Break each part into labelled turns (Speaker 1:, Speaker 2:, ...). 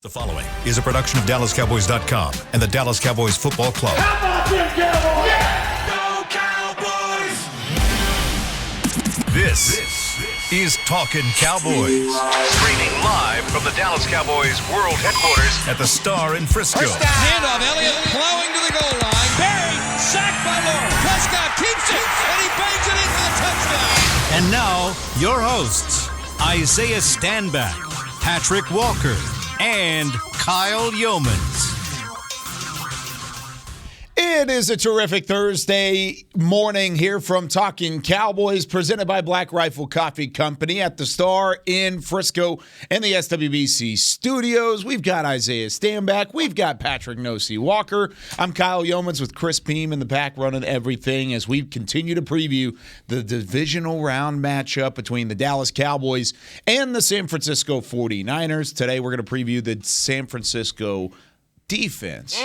Speaker 1: The following is a production of DallasCowboys.com and the Dallas Cowboys Football Club.
Speaker 2: How about them Cowboys?
Speaker 1: Yeah! Go Cowboys! This is Talkin Cowboys. Streaming live from the Dallas Cowboys World Headquarters at the Star in Frisco.
Speaker 3: First down. Handoff, Elliott plowing to the goal line. Barry, sacked by Lawrence. Prescott keeps it, and he bangs it in for the touchdown.
Speaker 1: And now, your hosts, Isaiah Stanback, Patrick Walker, and Kyle Yeomans.
Speaker 4: It is a terrific Thursday morning here from Talkin Cowboys, presented by Black Rifle Coffee Company at the Star in Frisco and the SWBC studios. We've got Isaiah Stanback. We've got Patrick Nosey Walker. I'm Kyle Yeomans with Chris Beam in the back running everything as we continue to preview the divisional round matchup between the Dallas Cowboys and the San Francisco 49ers. Today we're going to preview the San Francisco defense.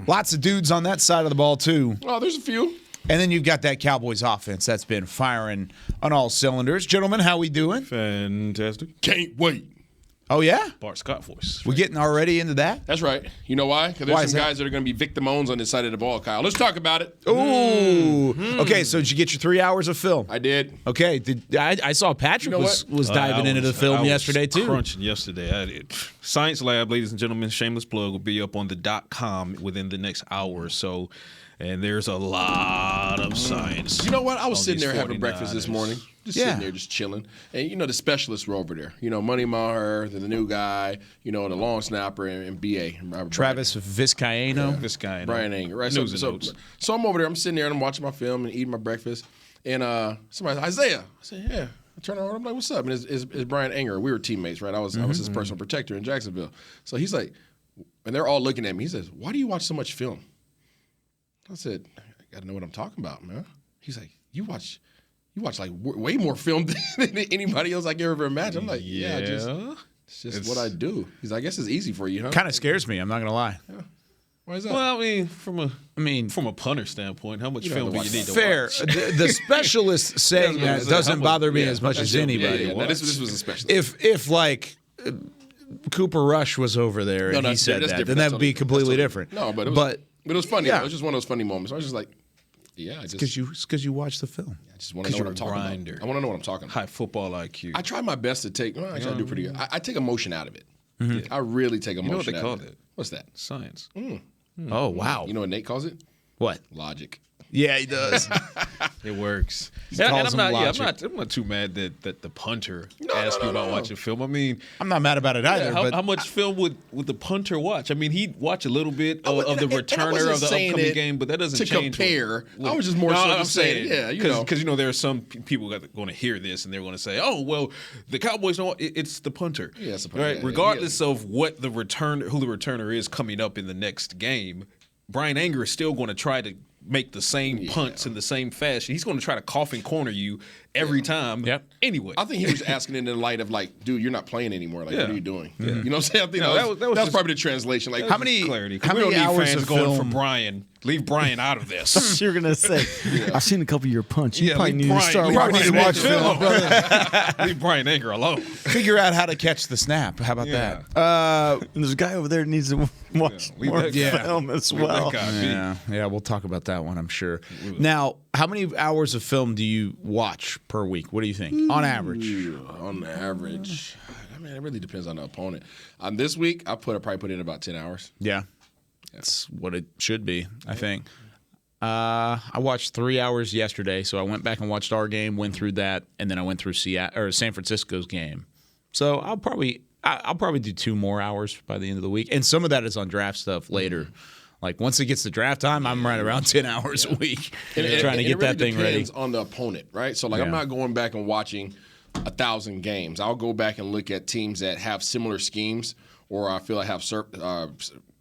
Speaker 4: Lots of dudes on that side of the ball, too.
Speaker 2: Oh, there's a few.
Speaker 4: And then you've got that Cowboys offense that's been firing on all cylinders. Gentlemen, how we doing?
Speaker 5: Fantastic.
Speaker 2: Can't wait.
Speaker 4: Oh, yeah?
Speaker 5: Bart Scott voice.
Speaker 4: We're getting already into that?
Speaker 2: That's right. You know why? Because there's some guys that are going to be victim-owns on this side of the ball, Kyle. Let's talk about it.
Speaker 4: Ooh. Okay, so did you get your 3 hours of film?
Speaker 2: I did.
Speaker 4: Okay. I saw Patrick was diving into the film yesterday, too.
Speaker 5: Crunching yesterday. I did. Science Lab, ladies and gentlemen, shameless plug, will be up on the .com within the next hour or so. And there's a lot of science.
Speaker 2: You know what? I was sitting there having breakfast this morning. Just
Speaker 4: Yeah.
Speaker 2: sitting there, just chilling. And, the specialists were over there. Money Maher, the new guy, the long snapper, and B.A.
Speaker 4: Travis Vizcaino.
Speaker 5: Vizcaino.
Speaker 2: Brian Anger, right?
Speaker 5: News and notes.
Speaker 2: So I'm over there. I'm sitting there, and I'm watching my film and eating my breakfast. And somebody said, Isaiah. I said, yeah. I turn around, I'm like, what's up? And it's Brian Anger. We were teammates, right? I was his personal protector in Jacksonville. So he's like, and they're all looking at me. He says, why do you watch so much film? I said, I got to know what I'm talking about, man. He's like, you watch like way more film than anybody else I can ever imagine. I'm like, yeah, it's just what I do. He's like, I guess it's easy for you, huh?
Speaker 4: Kind of scares me, I'm not going to lie.
Speaker 2: Yeah. Why is that?
Speaker 5: Well, from a punter standpoint, how much film do you need to
Speaker 4: Fair.
Speaker 5: watch?
Speaker 4: The specialist saying that doesn't bother me as much as anybody.
Speaker 2: Yeah. Now, this was a specialist.
Speaker 4: If Cooper Rush was over there and he said that, then that would be completely different.
Speaker 2: No, but it was funny.
Speaker 4: Yeah.
Speaker 2: It was just one of those funny moments. I was just like, yeah,
Speaker 4: because you watched the film.
Speaker 2: I just want to know what I'm talking about. I want to know what I'm talking about.
Speaker 5: High football IQ.
Speaker 2: I try my best to take. Well, actually, I do pretty good. I take emotion out of it. Mm-hmm. I really take emotion.
Speaker 5: You know what they call it?
Speaker 2: What's that?
Speaker 5: Science.
Speaker 4: Oh wow!
Speaker 2: You know what Nate calls it?
Speaker 4: What?
Speaker 2: Logic.
Speaker 4: Yeah, he does.
Speaker 5: It works.
Speaker 4: calls
Speaker 5: And
Speaker 4: him logic.
Speaker 5: I'm not too mad that the punter asked you about watching film. I mean,
Speaker 4: I'm not mad about it either.
Speaker 5: how,
Speaker 4: but
Speaker 5: how much film would the punter watch? I mean, he'd watch a little bit of the
Speaker 2: and I
Speaker 5: returner
Speaker 2: wasn't
Speaker 5: of the
Speaker 2: saying
Speaker 5: upcoming
Speaker 2: it
Speaker 5: game, but that doesn't
Speaker 2: to
Speaker 5: change.
Speaker 2: compare. I was just more so
Speaker 5: I'm
Speaker 2: just saying, yeah,
Speaker 5: because there are some people that are going to hear this and they're going to say, "Oh, well, the Cowboys don't. It's the punter."
Speaker 2: Yeah, it's the punter.
Speaker 5: Right?
Speaker 2: Yeah,
Speaker 5: Regardless of what who the returner is coming up in the next game, Brian Anger is still going to try to make the same punts in the same fashion. He's going to try to coffin corner you every time.
Speaker 4: Yep.
Speaker 5: Anyway,
Speaker 2: I think he was asking in the light of like, dude, you're not playing anymore. Like, what are you doing?
Speaker 5: Yeah.
Speaker 2: You know what I'm saying? I think
Speaker 5: that was
Speaker 2: that's probably the translation. Like,
Speaker 4: How many
Speaker 5: clarity.
Speaker 4: How
Speaker 5: We
Speaker 4: many
Speaker 5: don't need
Speaker 4: hours
Speaker 5: fans
Speaker 4: of
Speaker 5: going
Speaker 4: film?
Speaker 5: for Brian? Leave Brian out of this.
Speaker 6: You're gonna say, I've seen a couple of your punch. You probably
Speaker 5: leave
Speaker 6: need to start
Speaker 4: probably need to watch film.
Speaker 5: Leave Brian Anger alone.
Speaker 4: Figure out how to catch the snap. How about
Speaker 5: Yeah.
Speaker 4: that?
Speaker 6: And there's a guy over there that needs to watch
Speaker 5: leave
Speaker 6: more
Speaker 5: that guy.
Speaker 6: film as
Speaker 5: Leave that
Speaker 6: well.
Speaker 5: guy be.
Speaker 4: Yeah, we'll talk about that one, I'm sure. Now, how many hours of film do you watch per week? What do you think, on average?
Speaker 2: on average, I mean, it really depends on the opponent. This week, I probably put in about 10 hours.
Speaker 4: Yeah, that's what it should be, I think. I watched 3 hours yesterday, so I went back and watched our game, went through that, and then I went through San Francisco's game. So I'll probably do 2 more hours by the end of the week, and some of that is on draft stuff later. Like once it gets to draft time, I'm right around 10 hours a week trying to get that thing ready.
Speaker 2: It depends on the opponent, right? So I'm not going back and watching 1,000 games. I'll go back and look at teams that have similar schemes, or I feel I have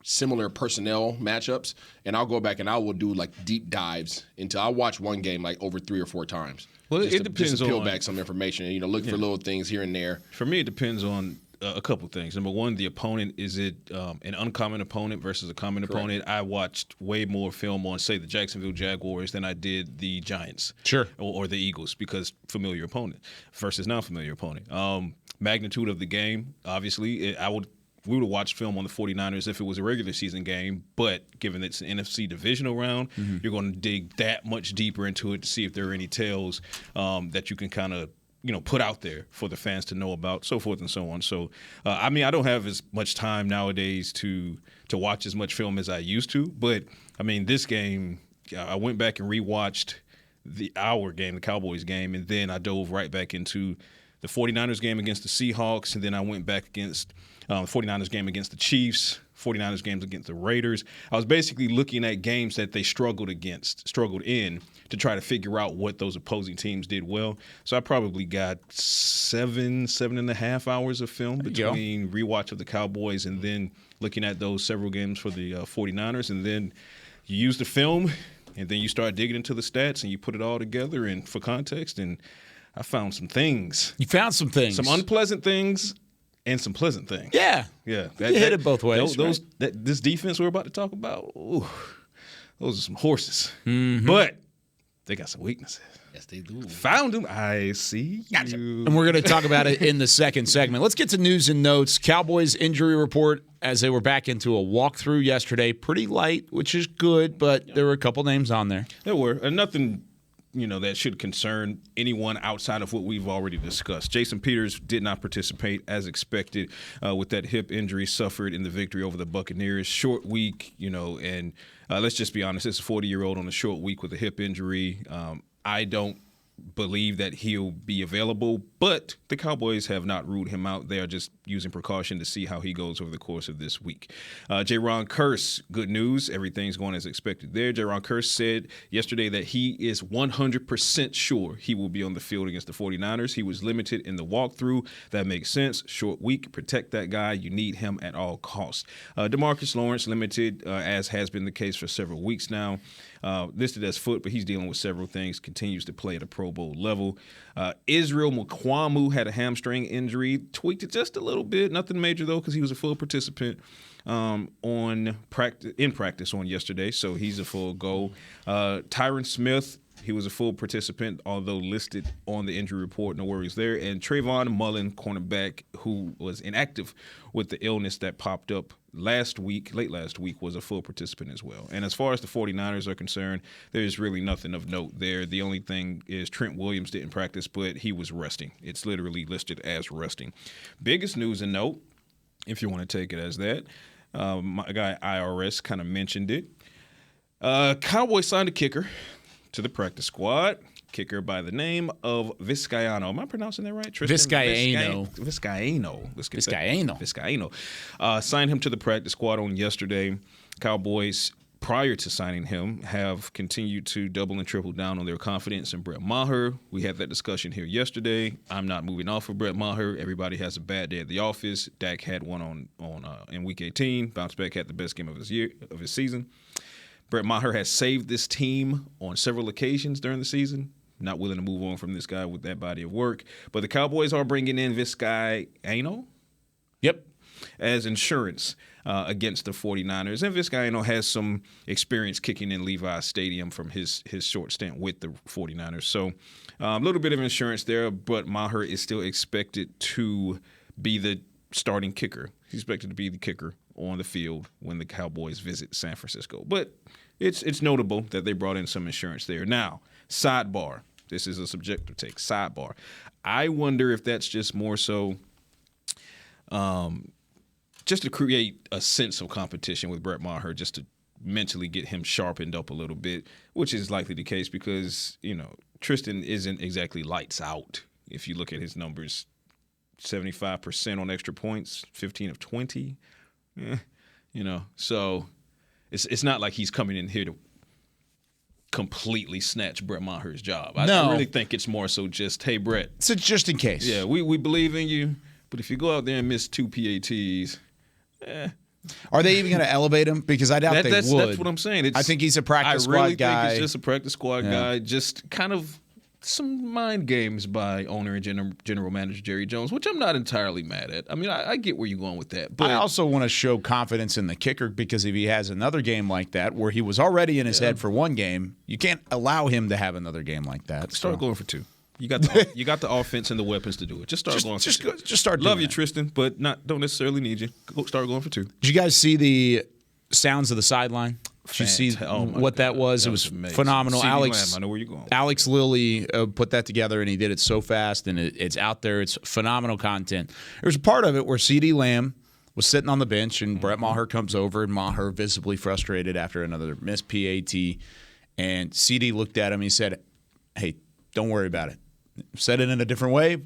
Speaker 2: similar personnel matchups, and I'll go back and I will do like deep dives into. I'll watch one game like over 3 or 4 times.
Speaker 5: Well,
Speaker 2: just
Speaker 5: it depends
Speaker 2: just to peel
Speaker 5: on
Speaker 2: back some information and look for little things here and there.
Speaker 5: For me, it depends on a couple things. Number one, the opponent. Is it an uncommon opponent versus a common opponent? I watched way more film on, say, the Jacksonville Jaguars than I did the Giants, or the Eagles, because familiar opponent versus non-familiar opponent. Magnitude of the game, obviously, we would have watched film on the 49ers if it was a regular season game, but given it's an NFC divisional round, you're going to dig that much deeper into it to see if there are any tells that you can kind of put out there for the fans to know about, so forth and so on. So, I don't have as much time nowadays to watch as much film as I used to, but, this game, I went back and rewatched our game, the Cowboys game, and then I dove right back into the 49ers game against the Seahawks, and then I went back against 49ers game against the Chiefs, 49ers games against the Raiders. I was basically looking at games that they struggled in to try to figure out what those opposing teams did well. So I probably got 7.5 hours of film between rewatch of the Cowboys and then looking at those several games for the 49ers. And then you use the film, and then you start digging into the stats, and you put it all together and for context. And I found some things.
Speaker 4: You found some things.
Speaker 5: Some unpleasant things. And some pleasant things.
Speaker 4: Yeah.
Speaker 5: You
Speaker 4: hit it both ways.
Speaker 5: This defense we're about to talk about, those are some horses. But they got some weaknesses.
Speaker 2: Yes, they do.
Speaker 5: Found them. I see you.
Speaker 4: And we're going to talk about it in the second segment. Let's get to news and notes. Cowboys injury report as they were back into a walkthrough yesterday. Pretty light, which is good, but there were a couple names on there.
Speaker 5: There were. And nothing that should concern anyone outside of what we've already discussed. Jason Peters did not participate as expected with that hip injury suffered in the victory over the Buccaneers. Short week, and let's just be honest, it's a 40-year-old on a short week with a hip injury. I don't believe that he'll be available, but the Cowboys have not ruled him out. They are just using precaution to see how he goes over the course of this week. Jaron Kearse, good news. Everything's going as expected there. Jaron Kearse said yesterday that he is 100% sure he will be on the field against the 49ers. He was limited in the walkthrough. That makes sense. Short week. Protect that guy. You need him at all costs. DeMarcus Lawrence limited, as has been the case for several weeks now. Listed as foot, but he's dealing with several things, continues to play at a Pro Bowl level. Israel Mukwamu had a hamstring injury, tweaked it just a little bit, nothing major though, because he was a full participant in practice on yesterday, so he's a full go. Tyron Smith, he was a full participant, although listed on the injury report, no worries there. And Trayvon Mullen, cornerback, who was inactive with the illness that popped up late last week, was a full participant as well. And as far as the 49ers are concerned, there's really nothing of note there. The only thing is Trent Williams didn't practice, but he was resting. It's literally listed as resting. Biggest news and note, if you want to take it as that, my guy IRS kind of mentioned it. Cowboys signed a kicker to the practice squad. Kicker by the name of Vizcaino. Am I pronouncing that right, Tristan? Vizcaino. Signed him to the practice squad on yesterday. Cowboys, prior to signing him, have continued to double and triple down on their confidence in Brett Maher. We had that discussion here yesterday. I'm not moving off of Brett Maher. Everybody has a bad day at the office. Dak had one in Week 18. Bounced back, had the best game of his season. Brett Maher has saved this team on several occasions during the season. Not willing to move on from this guy with that body of work. But the Cowboys are bringing in Vizcaino.
Speaker 4: Yep.
Speaker 5: As insurance against the 49ers. And Vizcaino has some experience kicking in Levi's Stadium from his short stint with the 49ers. So a little bit of insurance there, but Maher is still expected to be the starting kicker. He's expected to be the kicker on the field when the Cowboys visit San Francisco. But it's notable that they brought in some insurance there. Now, sidebar. This is a subjective take. Sidebar. I wonder if that's just more so just to create a sense of competition with Brett Maher, just to mentally get him sharpened up a little bit, which is likely the case because, Tristan isn't exactly lights out. If you look at his numbers, 75% on extra points, 15 of 20. So it's not like he's coming in here to completely snatch Brett Maher's job. I really think it's more so just, hey, Brett.
Speaker 4: So just in case.
Speaker 5: Yeah, we believe in you, but if you go out there and miss 2 PATs,
Speaker 4: Are they even going to elevate him? Because I doubt they would.
Speaker 5: That's what I'm saying.
Speaker 4: I think he's a practice squad guy.
Speaker 5: I really think he's just a practice squad guy, just kind of some mind games by owner and general manager Jerry Jones, which I'm not entirely mad at. I mean, I get where you're going with that. But
Speaker 4: I also want to show confidence in the kicker because if he has another game like that where he was already in his head for one game, you can't allow him to have another game like that.
Speaker 5: Start going for 2. You got the offense and the weapons to do it. Just start going for 2.
Speaker 4: Just start doing
Speaker 5: Love you,
Speaker 4: that.
Speaker 5: Tristan, but don't necessarily need you. Start going for 2.
Speaker 4: Did you guys see the sounds of the sideline? Did you see what that was?
Speaker 5: That
Speaker 4: it was
Speaker 5: amazing.
Speaker 4: phenomenal.
Speaker 5: CeeDee
Speaker 4: Alex,
Speaker 5: Lamb, I know where you're going.
Speaker 4: Alex Lilly put that together, and he did it so fast, and it's out there. It's phenomenal content. There's a part of it where CeeDee Lamb was sitting on the bench, and Brett Maher comes over, and Maher visibly frustrated after another missed PAT, and CeeDee looked at him. He said, "Hey, don't worry about it." Said it in a different way.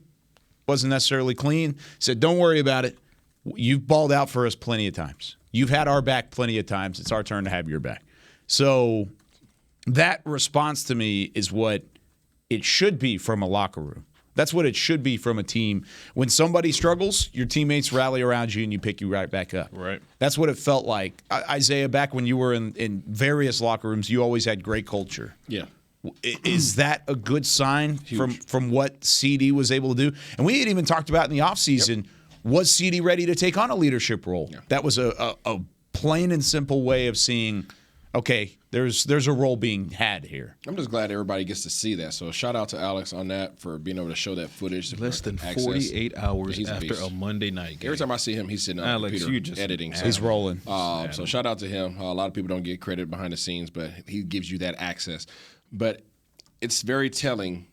Speaker 4: Wasn't necessarily clean. Said, "Don't worry about it. You've balled out for us plenty of times. You've had our back plenty of times. It's our turn to have your back." So that response to me is what it should be from a locker room. That's what it should be from a team. When somebody struggles, your teammates rally around you and you pick you right back up.
Speaker 5: Right.
Speaker 4: That's what it felt like. Isaiah, back when you were in various locker rooms, you always had great culture.
Speaker 2: Yeah.
Speaker 4: Is that a good sign from what CD was able to do? And we had even talked about in the offseason, was CD ready to take on a leadership role? Yeah. That was a plain and simple way of seeing, okay, there's a role being had here.
Speaker 2: I'm just glad everybody gets to see that. So shout out to Alex on that for being able to show that footage.
Speaker 5: Less than 48 hours after a Monday night game.
Speaker 2: Every time I see him, he's sitting on the computer editing.
Speaker 4: So. He's rolling.
Speaker 2: So shout out to him. A lot of people don't get credit behind the scenes, but he gives you that access. But it's very telling,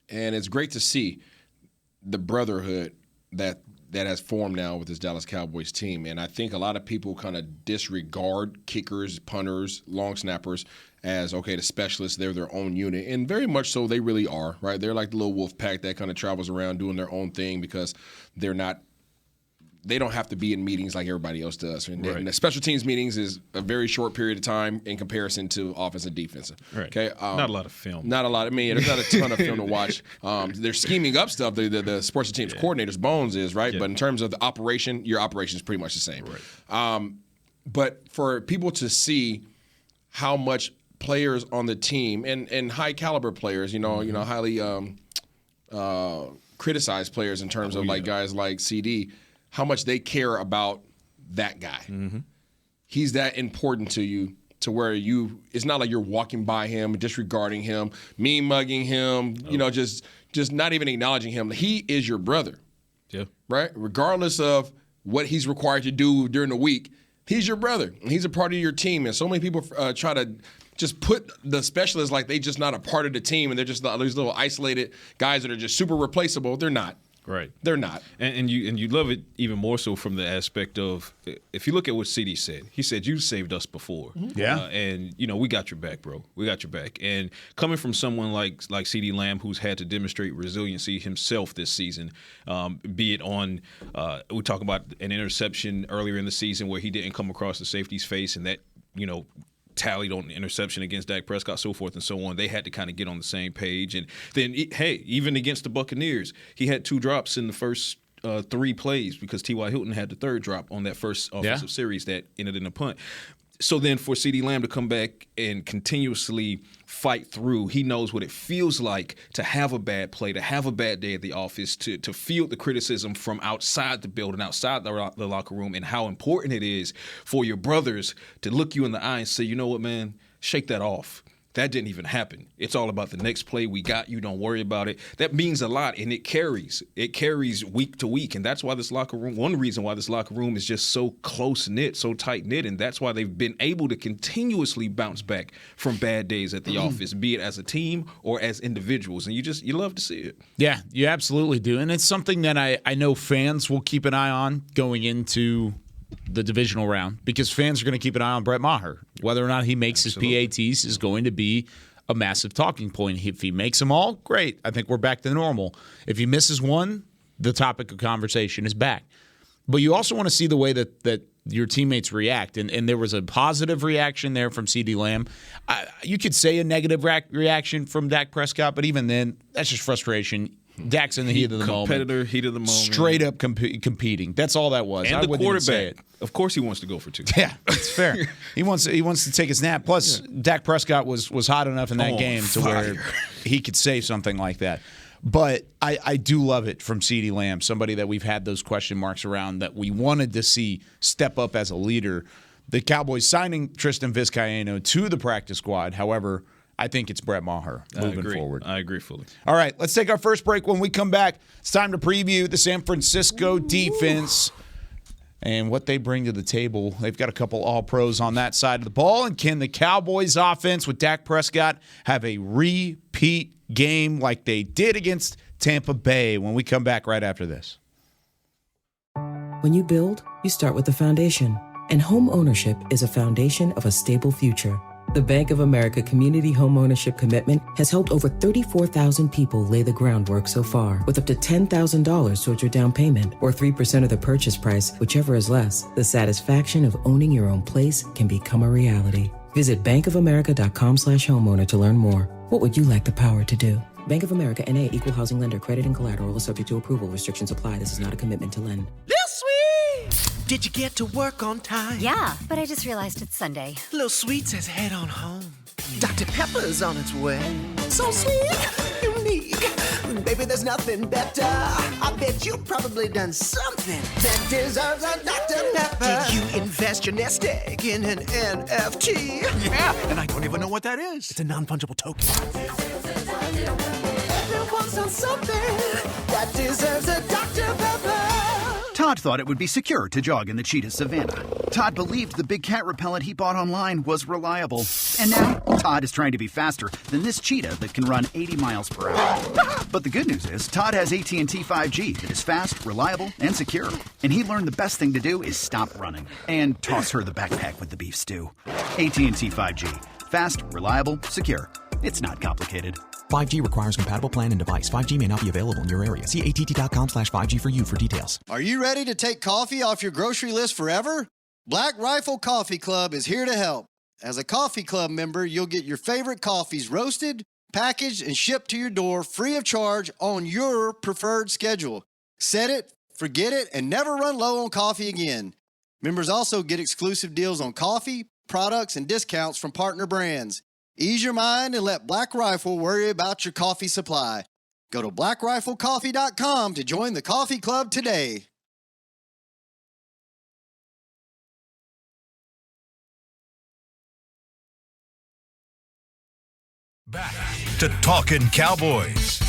Speaker 2: and it's great to see the brotherhood that has formed now with this Dallas Cowboys team. And I think a lot of people kind of disregard kickers, punters, long snappers as, okay, the specialists, they're their own unit. And very much so they really are, right? They're like the little wolf pack that kind of travels around doing their own thing because they don't have to be in meetings like everybody else does. And the special teams meetings is a very short period of time in comparison to offense and defense.
Speaker 5: Right.
Speaker 2: Okay.
Speaker 5: Not a lot of film.
Speaker 2: Not a lot. I mean, there's not a ton of film to watch. They're scheming up stuff. The sports teams coordinators, Bones is, right? Yeah. But in terms of the operation, your operation is pretty much the same.
Speaker 5: Right.
Speaker 2: But for people to see how much players on the team and high caliber players, highly criticized players in terms of guys like CD, how much they care about that guy. Mm-hmm. He's that important to you to where it's not like you're walking by him, disregarding him, mean mugging him, just not even acknowledging him. He is your brother.
Speaker 5: Yeah.
Speaker 2: Right? Regardless of what he's required to do during the week, he's your brother. And he's a part of your team. And so many people try to just put the specialists like they just not a part of the team and they're just these little isolated guys that are just super replaceable. They're not.
Speaker 5: Right.
Speaker 2: They're not.
Speaker 5: And you love it even more so from the aspect of, if you look at what CD said, he said, you saved us before.
Speaker 4: Mm-hmm. Yeah.
Speaker 5: And, we got your back, bro. We got your back. And coming from someone like CD Lamb, who's had to demonstrate resiliency himself this season, be it on, we talk about an interception earlier in the season where he didn't come across the safety's face and that, tallied on the interception against Dak Prescott, so forth and so on. They had to kind of get on the same page. And then, even against the Buccaneers, he had 2 drops in the first 3 plays because T.Y. Hilton had the 3rd drop on that first offensive series that ended in a punt. So then for CeeDee Lamb to come back and continuously fight through, he knows what it feels like to have a bad play, to have a bad day at the office, to feel the criticism from outside the building, outside the locker room, and how important it is for your brothers to look you in the eye and say, you know what, man, shake that off. That didn't even happen. It's all about the next play. We got you. Don't worry about it. That means a lot, and it carries. It carries week to week, and that's why this locker room, one reason why this locker room is just so close-knit, so tight-knit, and that's why they've been able to continuously bounce back from bad days at the office, be it as a team or as individuals, and you love to see it.
Speaker 4: Yeah, you absolutely do, and it's something that I know fans will keep an eye on going into the divisional round because fans are going to keep an eye on Brett Maher. Whether or not he makes his PATs is going to be a massive talking point. If he makes them all, great. I think we're back to normal. If he misses one, the topic of conversation is back. But you also want to see the way that your teammates react. And there was a positive reaction there from CeeDee Lamb. You could say a negative reaction from Dak Prescott, but even then, that's just frustration. Dak's in the heat of the moment.
Speaker 5: Competitor, heat of the moment.
Speaker 4: Straight up competing. That's all that was.
Speaker 5: And
Speaker 4: I
Speaker 5: the
Speaker 4: wouldn't even say
Speaker 5: quarterback.
Speaker 4: it.
Speaker 5: Of course he wants to go for 2.
Speaker 4: Yeah, it's fair. He wants to take his nap. Plus, Dak Prescott was hot enough in that game to where he could say something like that. But I do love it from CeeDee Lamb, somebody that we've had those question marks around that we wanted to see step up as a leader. The Cowboys signing Tristan Vizcaino to the practice squad. However, I think it's Brett Maher moving forward.
Speaker 5: I agree fully.
Speaker 4: All right, let's take our first break. When we come back, it's time to preview the San Francisco defense and what they bring to the table. They've got a couple all-pros on that side of the ball. And can the Cowboys offense with Dak Prescott have a repeat game like they did against Tampa Bay when we come back right after this?
Speaker 7: When you build, you start with the foundation. And home ownership is a foundation of a stable future. The Bank of America Community Home Ownership Commitment has helped over 34,000 people lay the groundwork so far, with up to $10,000 towards your down payment or 3% of the purchase price, whichever is less. The satisfaction of owning your own place can become a reality. Visit bankofamerica.com/homeowner to learn more. What would you like the power to do? Bank of America NA, Equal Housing Lender. Credit and collateral is subject to approval. Restrictions apply. This is not a commitment to lend.
Speaker 8: Lil Sweet! Did you get to work on time?
Speaker 9: Yeah, but I just realized it's Sunday.
Speaker 8: Lil Sweet says head on home. Dr. Pepper's on its way. So sweet, unique. Baby, there's nothing better. I bet you've probably done something that deserves a Dr. Pepper. Did you invest your nest egg in an NFT?
Speaker 10: Yeah, and I don't even know what that is.
Speaker 8: It's a non-fungible token. Everyone's on something that deserves a Dr. Pepper.
Speaker 11: Todd thought it would be secure to jog in the cheetah savanna. Todd believed the big cat repellent he bought online was reliable. And now, Todd is trying to be faster than this cheetah that can run 80 miles per hour. But the good news is, Todd has AT&T 5G that is fast, reliable, and secure. And he learned the best thing to do is stop running and toss her the backpack with the beef stew. AT&T 5G. Fast, reliable, secure. It's not complicated.
Speaker 12: 5G requires compatible plan and device. 5G may not be available in your area. See att.com/5G for you for details.
Speaker 13: Are you ready to take coffee off your grocery list forever? Black Rifle Coffee Club is here to help. As a coffee club member, you'll get your favorite coffees roasted, packaged, and shipped to your door free of charge on your preferred schedule. Set it, forget it, and never run low on coffee again. Members also get exclusive deals on coffee, products, and discounts from partner brands. Ease your mind and let Black Rifle worry about your coffee supply. Go to blackriflecoffee.com to join the coffee club today.
Speaker 1: Back to Talkin' Cowboys.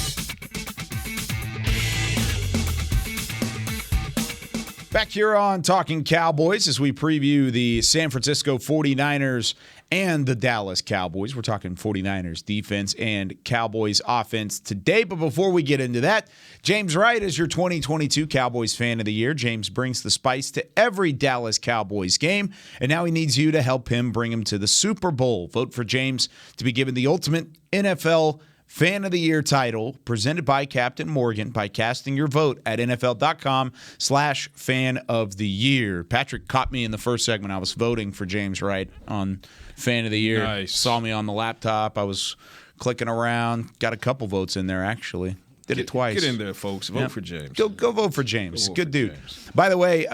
Speaker 4: Back here on Talking Cowboys as we preview the San Francisco 49ers and the Dallas Cowboys. We're talking 49ers defense and Cowboys offense today. But before we get into that, James Wright is your 2022 Cowboys Fan of the Year. James brings the spice to every Dallas Cowboys game, and now he needs you to help him bring him to the Super Bowl. Vote for James to be given the ultimate NFL Fan of the Year title presented by Captain Morgan by casting your vote at NFL.com/Fan of the Year. Patrick caught me in the first segment. I was voting for James Wright on Fan of the Year.
Speaker 5: Nice.
Speaker 4: Saw me on the laptop. I was clicking around. Got a couple votes in there, actually. Did it twice.
Speaker 5: Get in there, folks. Vote for James.
Speaker 4: Go vote for James. Good dude.
Speaker 5: James.
Speaker 4: By the way,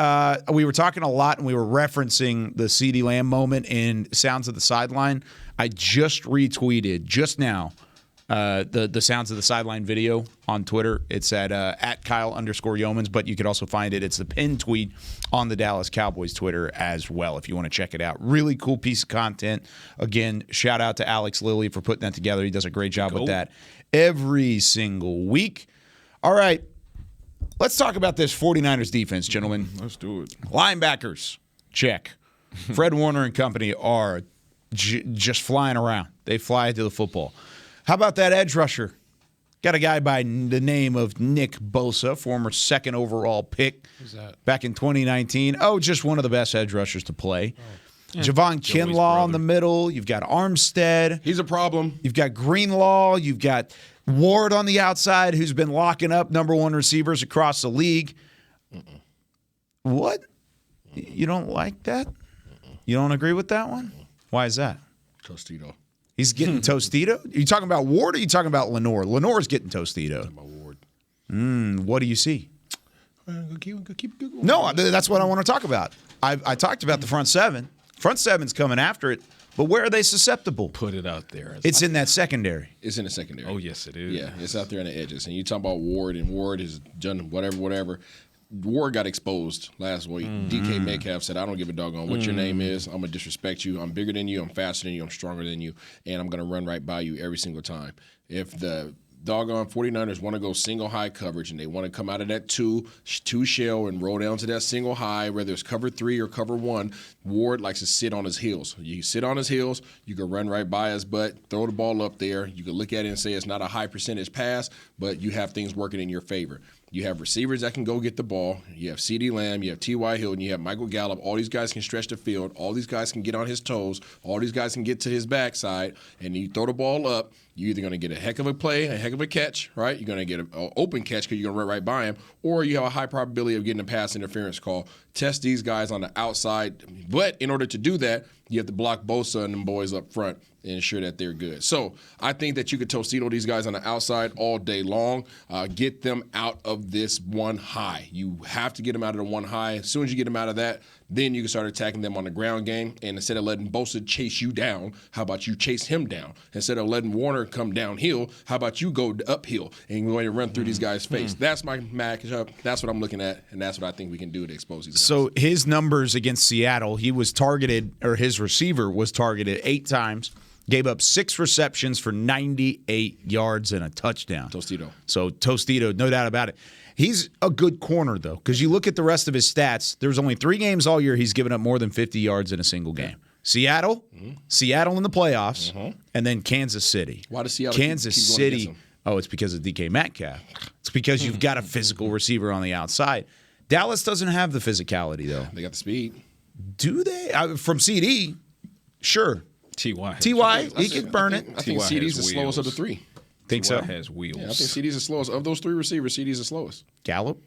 Speaker 4: we were talking a lot and we were referencing the CeeDee Lamb moment in Sounds of the Sideline. I just retweeted just now the Sounds of the Sideline video on Twitter. It's at Kyle_Yeomans, but you could also find it. It's the pinned tweet on the Dallas Cowboys Twitter as well if you want to check it out. Really cool piece of content. Again, shout out to Alex Lilly for putting that together. He does a great job with that every single week. All right, let's talk about this 49ers defense, gentlemen.
Speaker 5: Let's do it.
Speaker 4: Linebackers, check. Fred Warner and company are just flying around. They fly to the football. How about that edge rusher? Got a guy by the name of Nick Bosa, former second overall pick.
Speaker 2: Who's that?
Speaker 4: Back in 2019. Oh, just one of the best edge rushers to play. Javon Kinlaw in the middle. You've got Armstead.
Speaker 2: He's a problem.
Speaker 4: You've got Greenlaw. You've got Ward on the outside, who's been locking up number one receivers across the league. What? You don't like that? You don't agree with that one? Why is that?
Speaker 2: Tostito.
Speaker 4: He's getting Tostito? Are you talking about Ward or are you talking about Lenore? Lenore's getting Tostito.
Speaker 2: About Ward.
Speaker 4: What do you see?
Speaker 2: Keep Googling.
Speaker 4: No, that's what I want to talk about. I talked about the front seven. Front seven's coming after it, but where are they susceptible?
Speaker 5: Put it out there.
Speaker 4: It's in that secondary.
Speaker 2: It's in the secondary.
Speaker 5: Oh, yes, it is.
Speaker 2: Yeah, it's out there on the edges. And you talk about Ward, and Ward has done whatever. Ward got exposed last week. DK Metcalf said, I don't give a doggone what your name is. I'm going to disrespect you. I'm bigger than you. I'm faster than you. I'm stronger than you. And I'm going to run right by you every single time. If the doggone 49ers want to go single high coverage and they want to come out of that two shell and roll down to that single high, whether it's cover 3 or cover 1, Ward likes to sit on his heels. You sit on his heels, you can run right by his butt, throw the ball up there. You can look at it and say it's not a high percentage pass, but you have things working in your favor. You have receivers that can go get the ball. You have CeeDee Lamb. You have T.Y. Hilton. You have Michael Gallup. All these guys can stretch the field. All these guys can get on his toes. All these guys can get to his backside. And you throw the ball up, you're either going to get a heck of a play, a heck of a catch, right? You're going to get an open catch because you're going to run right by him, or you have a high probability of getting a pass interference call. Test these guys on the outside. But in order to do that, you have to block Bosa and them boys up front and ensure that they're good. So I think that you could Tostito these guys on the outside all day long. Get them out of this one high. You have to get them out of the one high. As soon as you get them out of that, then you can start attacking them on the ground game. And instead of letting Bosa chase you down, how about you chase him down? Instead of letting Warner come downhill, how about you go uphill and go and run through these guys' face? That's my matchup. That's what I'm looking at, and that's what I think we can do to expose these guys.
Speaker 4: So his numbers against Seattle, he was targeted, or his receiver was targeted 8 times, gave up 6 receptions for 98 yards and a touchdown.
Speaker 2: Tostito.
Speaker 4: So Tostito, no doubt about it. He's a good corner, though, because you look at the rest of his stats. There's only 3 games all year he's given up more than 50 yards in a single game. Seattle, Seattle in the playoffs, and then Kansas City.
Speaker 2: Why does Seattle
Speaker 4: Kansas
Speaker 2: keep going against
Speaker 4: City?
Speaker 2: him?
Speaker 4: Oh, it's because of DK Metcalf. It's because you've got a physical receiver on the outside. Dallas doesn't have the physicality, though.
Speaker 2: They got the speed.
Speaker 4: Do they? From CD, sure.
Speaker 5: T.Y.
Speaker 4: He can burn it.
Speaker 2: I think CD's the slowest of the 3.
Speaker 4: Think so?
Speaker 5: Has wheels.
Speaker 2: Yeah, I think CD's the slowest. Of those 3 receivers, CD's the slowest.
Speaker 4: Gallup's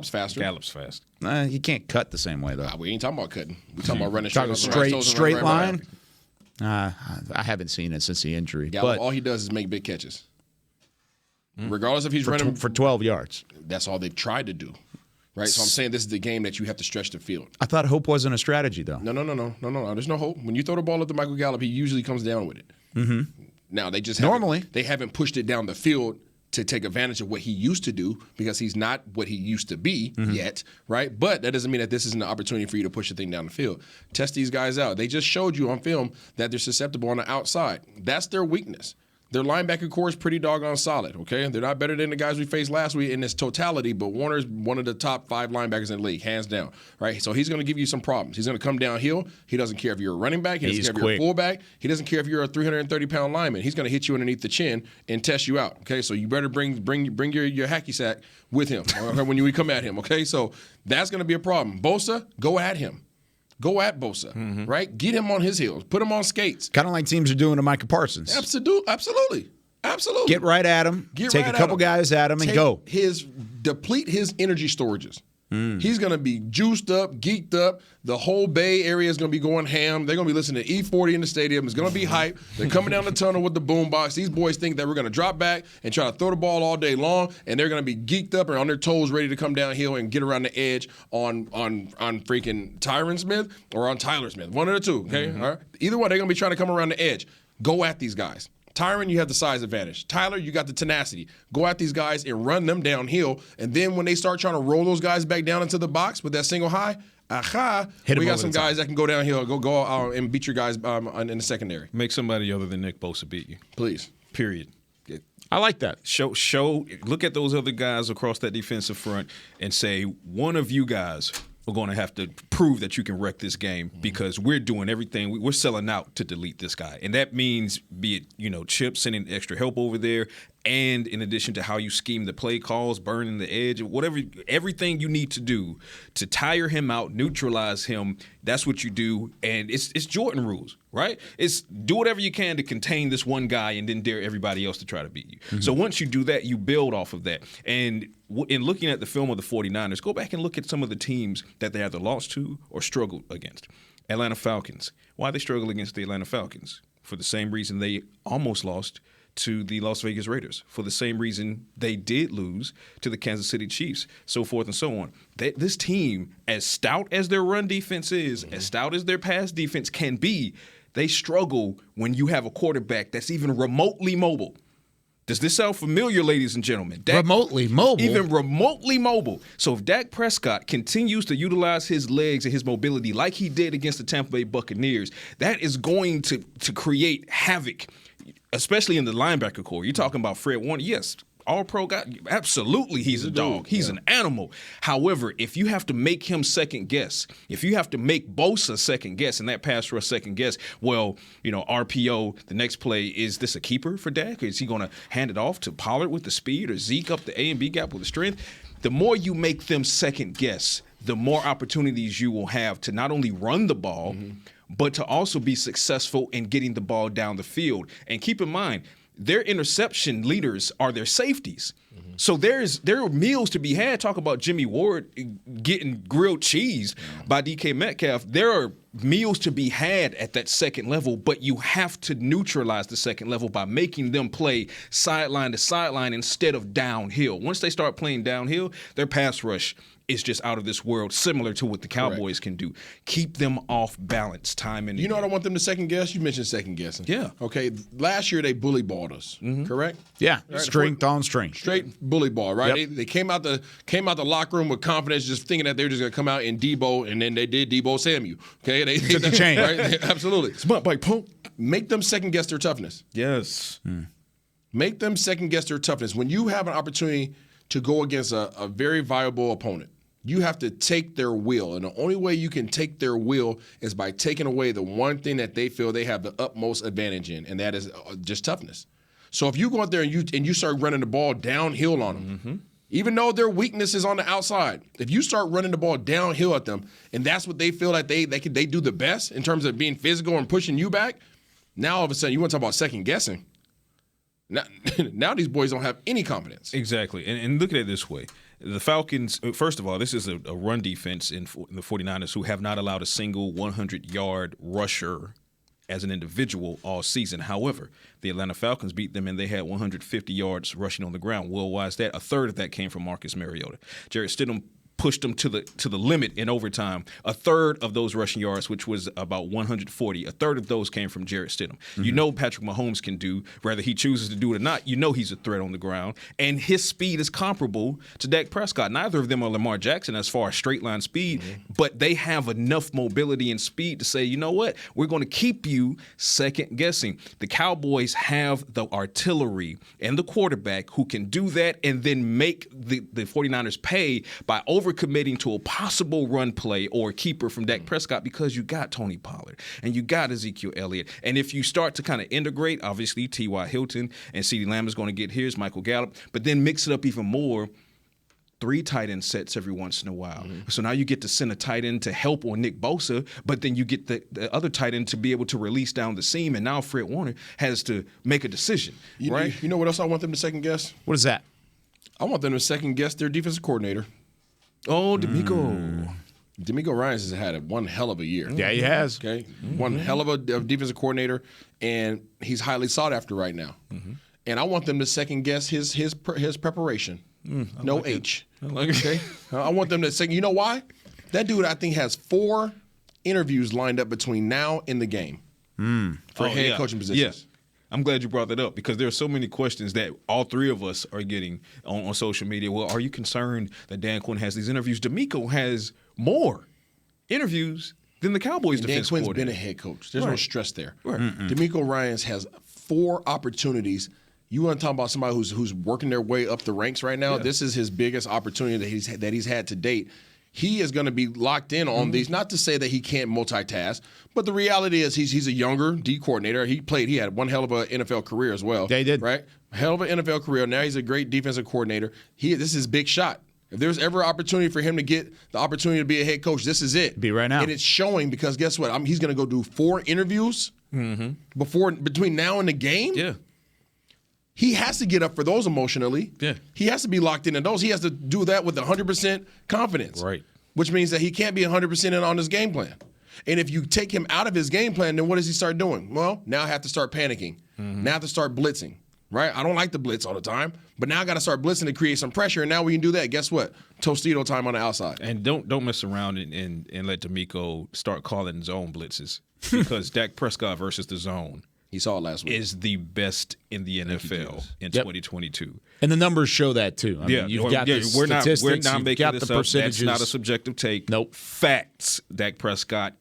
Speaker 4: faster.
Speaker 5: Gallup's fast.
Speaker 4: He can't cut the same way, though.
Speaker 2: We ain't talking about cutting. We're talking about running
Speaker 4: straight line. I haven't seen it since the injury.
Speaker 2: Gallup,
Speaker 4: but
Speaker 2: all he does is make big catches. Regardless if he's running
Speaker 4: for 12 yards.
Speaker 2: That's all they've tried to do. Right? So I'm saying this is the game that you have to stretch the field.
Speaker 4: I thought hope wasn't a strategy, though.
Speaker 2: No. There's no hope. When you throw the ball up to Michael Gallup, he usually comes down with it. Now, they just they haven't pushed it down the field to take advantage of what he used to do because he's not what he used to be yet, right? But that doesn't mean that this isn't an opportunity for you to push the thing down the field. Test these guys out. They just showed you on film that they're susceptible on the outside. That's their weakness. Their linebacker core is pretty doggone solid, okay? They're not better than the guys we faced last week in its totality, but Warner's one of the top 5 linebackers in the league, hands down, right? So he's going to give you some problems. He's going to come downhill. He doesn't care if you're a running back. He doesn't care if you're a fullback. He doesn't care if you're a 330-pound lineman. He's going to hit you underneath the chin and test you out, okay? So you better bring your hacky sack with him when you come at him, okay? So that's going to be a problem. Bosa, go at him. Go at Bosa, right? Get him on his heels. Put him on skates.
Speaker 4: Kind of like teams are doing to Micah Parsons.
Speaker 2: Absolutely.
Speaker 4: Get right at him. Take a couple guys at him and go.
Speaker 2: Deplete his energy storages. He's going to be juiced up, geeked up. The whole Bay Area is going to be going ham. They're going to be listening to E40 in the stadium. It's going to be hype. They're coming down the tunnel with the boombox. These boys think that we're going to drop back and try to throw the ball all day long, and they're going to be geeked up and on their toes ready to come downhill and get around the edge on freaking Tyron Smith or on Tyler Smith. One of the two, okay? All right? Either one, they're going to be trying to come around the edge. Go at these guys. Tyron, you have the size advantage. Tyler, you got the tenacity. Go at these guys and run them downhill. And then when they start trying to roll those guys back down into the box with that single high, we got some guys that can go downhill, go out and beat your guys in the secondary.
Speaker 5: Make somebody other than Nick Bosa beat you.
Speaker 2: Please.
Speaker 5: Period.
Speaker 4: I like that.
Speaker 5: Look at those other guys across that defensive front and say, one of you guys are going to have to prove that you can wreck this game because we're doing everything. We're selling out to delete this guy. And that means, be it, Chip sending extra help over there, and in addition to how you scheme the play calls, burning the edge, whatever, everything you need to do to tire him out, neutralize him, that's what you do. And it's Jordan rules, right? It's do whatever you can to contain this one guy and then dare everybody else to try to beat you. So once you do that, you build off of that. And in looking at the film of the 49ers, go back and look at some of the teams that they either lost to or struggled against. Atlanta Falcons. Why they struggle against the Atlanta Falcons? For the same reason they almost lost to the Las Vegas Raiders for the same reason they did lose to the Kansas City Chiefs, so forth and so on. This team, as stout as their run defense is, as stout as their pass defense can be, they struggle when you have a quarterback that's even remotely mobile. Does this sound familiar, ladies and gentlemen?
Speaker 4: Remotely mobile?
Speaker 5: Even remotely mobile. So if Dak Prescott continues to utilize his legs and his mobility like he did against the Tampa Bay Buccaneers, that is going to create havoc, especially in the linebacker core. You're talking about Fred Warner. Yes, all-pro guy. Absolutely, he's a dog. He's an animal. However, if you have to make him second guess, if you have to make Bosa second guess and that pass rush second guess, well, RPO, the next play, is this a keeper for Dak? Is he going to hand it off to Pollard with the speed or Zeke up the A and B gap with the strength? The more you make them second guess, the more opportunities you will have to not only run the ball, but to also be successful in getting the ball down the field. And keep in mind, their interception leaders are their safeties. So there are meals to be had. Talk about Jimmy Ward getting grilled cheese by DK Metcalf. There are meals to be had at that second level, but you have to neutralize the second level by making them play sideline to sideline instead of downhill. Once they start playing downhill, their pass rush is just out of this world, similar to what the Cowboys can do. Keep them off balance time and
Speaker 2: You know what I want them to second guess? You mentioned second guessing.
Speaker 5: Yeah.
Speaker 2: Okay, last year they bully balled us, correct?
Speaker 4: Yeah,
Speaker 2: Right,
Speaker 4: strength on strength.
Speaker 2: Straight bully ball, right?
Speaker 4: Yep.
Speaker 2: They came out the locker room with confidence, just thinking that they were just going to come out in Debo, and then they did Debo Samuel. Okay, they
Speaker 4: Took the chain.
Speaker 2: Right? Absolutely. Make them second guess their toughness.
Speaker 5: Yes.
Speaker 2: Make them second guess their toughness. When you have an opportunity to go against a very viable opponent, you have to take their will. And the only way you can take their will is by taking away the one thing that they feel they have the utmost advantage in, and that is just toughness. So if you go out there and you start running the ball downhill on them, even though their weakness is on the outside, if you start running the ball downhill at them, and that's what they feel like they do the best in terms of being physical and pushing you back, now all of a sudden you want to talk about second guessing. Now these boys don't have any confidence.
Speaker 5: Exactly. And look at it this way. The Falcons, first of all, this is a run defense in the 49ers who have not allowed a single 100-yard rusher as an individual all season. However, the Atlanta Falcons beat them and they had 150 yards rushing on the ground. Well, why is that? A third of that came from Marcus Mariota. Jarrett Stidham pushed them to the limit in overtime. A third of those rushing yards, which was about 140, a third of those came from Jarrett Stidham. You know Patrick Mahomes can do, whether he chooses to do it or not, you know he's a threat on the ground. And his speed is comparable to Dak Prescott. Neither of them are Lamar Jackson as far as straight line speed, but they have enough mobility and speed to say, you know what, we're going to keep you second guessing. The Cowboys have the artillery and the quarterback who can do that and then make the 49ers pay by overcommitting to a possible run play or a keeper from Dak Prescott because you got Tony Pollard and you got Ezekiel Elliott. And if you start to kind of integrate, obviously T.Y. Hilton and CeeDee Lamb is going to get his, Michael Gallup, but then mix it up even more, 3 tight end sets every once in a while. So now you get to send a tight end to help on Nick Bosa, but then you get the other tight end to be able to release down the seam, and now Fred Warner has to make a decision, right?
Speaker 2: You know what else I want them to second guess?
Speaker 4: What is that?
Speaker 2: I want them to second guess their defensive coordinator.
Speaker 5: Oh, DeMeco.
Speaker 2: DeMeco Ryans has had one hell of a year.
Speaker 4: Yeah, he has.
Speaker 2: Okay, one hell of a defensive coordinator, and he's highly sought after right now. And I want them to second guess his preparation. No like H.
Speaker 5: I like it.
Speaker 2: Okay, I want them to say, you know why? That dude, I think, has 4 interviews lined up between now and the game for head coaching positions.
Speaker 5: Yes. I'm glad you brought that up because there are so many questions that all 3 of us are getting on social media. Well, are you concerned that Dan Quinn has these interviews? DeMeco has more interviews than the Cowboys defense coordinator.
Speaker 2: Dan Quinn's been a head coach. There's no stress there. DeMeco Ryans has 4 opportunities. You want to talk about somebody who's working their way up the ranks right now? Yeah. This is his biggest opportunity that he's had to date. He is going to be locked in on these. Not to say that he can't multitask, but the reality is he's a younger D coordinator. He had one hell of an NFL career as well.
Speaker 4: Yeah, he did.
Speaker 2: Right? Hell of an NFL career. Now he's a great defensive coordinator. This is his big shot. If there's ever an opportunity for him to get the opportunity to be a head coach, this is it.
Speaker 4: Be right now.
Speaker 2: And it's showing because guess what? He's going to go do 4 interviews between now and the game.
Speaker 5: Yeah.
Speaker 2: He has to get up for those emotionally.
Speaker 5: Yeah.
Speaker 2: He has to be locked in those. He has to do that with 100% confidence.
Speaker 5: Right.
Speaker 2: Which means that he can't be 100% in on his game plan. And if you take him out of his game plan, then what does he start doing? Well, now I have to start panicking. Now I have to start blitzing. right? I don't like the blitz all the time, but now I got to start blitzing to create some pressure. And now we can do that. Guess what? Tostito time on the outside.
Speaker 5: And don't mess around and let D'Amico start calling zone blitzes because Dak Prescott versus the zone.
Speaker 2: He saw it last week.
Speaker 5: Is the best in the NFL in 2022.
Speaker 4: And the numbers show that too. I mean, you've got the statistics,
Speaker 5: we're not
Speaker 4: you've
Speaker 5: making
Speaker 4: got
Speaker 5: this
Speaker 4: the
Speaker 5: up.
Speaker 4: percentages.
Speaker 5: That's not a subjective take.
Speaker 4: Nope.
Speaker 5: Facts. Dak Prescott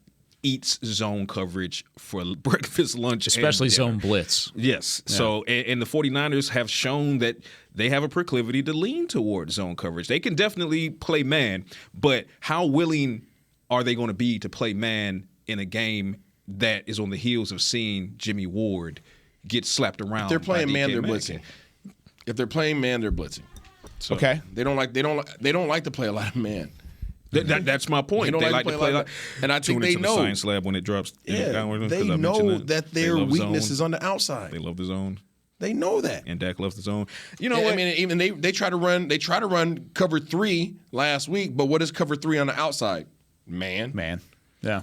Speaker 5: eats zone coverage for breakfast, lunch,
Speaker 4: especially
Speaker 5: and dinner.
Speaker 4: zone blitz.
Speaker 5: Yes.
Speaker 4: Yeah.
Speaker 5: So, and the 49ers have shown that they have a proclivity to lean towards zone coverage. They can definitely play man, but how willing are they going to be to play man in a game that is on the heels of seeing Jimmy Ward get slapped around?
Speaker 2: If they're playing man, they're
Speaker 5: Metcalf.
Speaker 2: blitzing. If they're playing man, they're blitzing. So
Speaker 4: okay.
Speaker 2: They don't like to play a lot of man.
Speaker 5: That's my point. They like to play a lot.
Speaker 2: And I think they know.
Speaker 5: The science lab when it drops.
Speaker 2: Yeah, they know that their weakness is on the outside.
Speaker 5: They love the zone.
Speaker 2: They know that.
Speaker 5: And Dak loves the zone. You know what?
Speaker 2: I mean, even they try to run cover 3 last week, but what is cover 3 on the outside? Man.
Speaker 4: Yeah.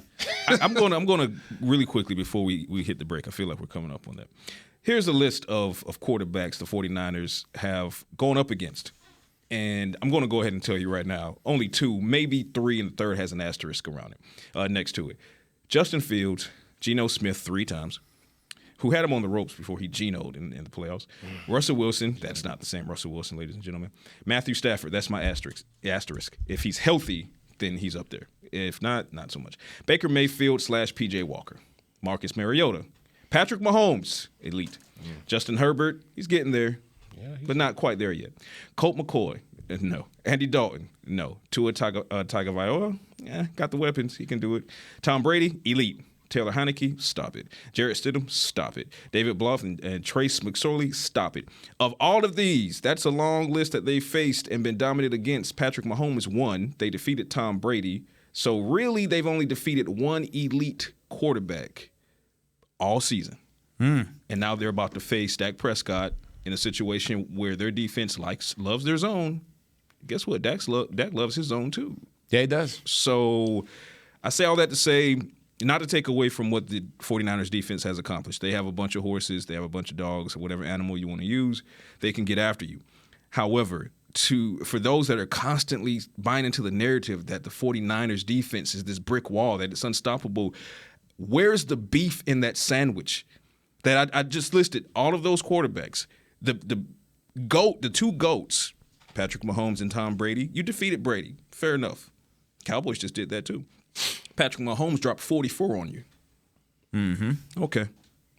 Speaker 5: I'm going to really quickly before we hit the break. I feel like we're coming up on that. Here's a list of quarterbacks the 49ers have gone up against. And I'm going to go ahead and tell you right now, only 2, maybe 3, and the third has an asterisk around it, next to it. Justin Fields, Geno Smith 3 times, who had him on the ropes before he Geno'd in the playoffs. Russell Wilson, that's not the same Russell Wilson, ladies and gentlemen. Matthew Stafford, that's my asterisk. If he's healthy, then he's up there. If not, not so much. Baker Mayfield / P.J. Walker. Marcus Mariota. Patrick Mahomes, elite. Justin Herbert, he's getting there. But not quite there yet. Colt McCoy, no. Andy Dalton, no. Tua Tagovailoa, got the weapons. He can do it. Tom Brady, elite. Taylor Heineke, stop it. Jarrett Stidham, stop it. David Bluff and Trace McSorley, stop it. Of all of these, that's a long list that they faced and been dominated against. Patrick Mahomes won. They defeated Tom Brady. So really, they've only defeated one elite quarterback all season. And now they're about to face Dak Prescott in a situation where their defense loves their zone. Guess what? Dak loves his zone too.
Speaker 4: Yeah, he does.
Speaker 5: So I say all that to say, not to take away from what the 49ers defense has accomplished. They have a bunch of horses. They have a bunch of dogs, or whatever animal you want to use. They can get after you. However, for those that are constantly buying into the narrative that the 49ers defense is this brick wall, that it's unstoppable, where's the beef in that sandwich? That I just listed all of those quarterbacks. The 2 GOATs, Patrick Mahomes and Tom Brady, you defeated Brady. Fair enough. Cowboys just did that too. Patrick Mahomes dropped 44 on you. Mm-hmm. Okay.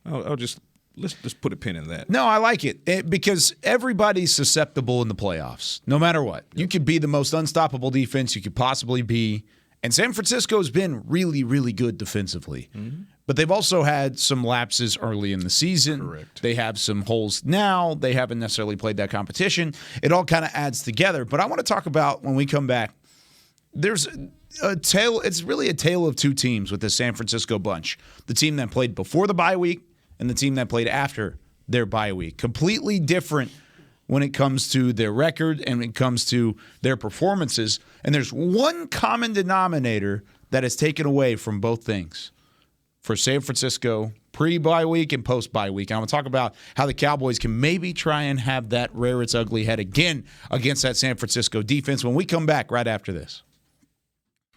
Speaker 5: Let's just put a pin in that.
Speaker 4: No, I like it because everybody's susceptible in the playoffs, no matter what. You could be the most unstoppable defense you could possibly be, and San Francisco's been really, really good defensively. Mm-hmm. But they've also had some lapses early in the season. Correct. They have some holes now. They haven't necessarily played that competition. It all kind of adds together. But I want to talk about, when we come back, there's a tale. It's really a tale of 2 teams with the San Francisco bunch. The team that played before the bye week and the team that played after their bye week. Completely different when it comes to their record and when it comes to their performances. And there's one common denominator that is taken away from both things. For San Francisco, pre-bye week and post-bye week. And I'm going to talk about how the Cowboys can maybe try and have that rear its ugly head again against that San Francisco defense when we come back right after this.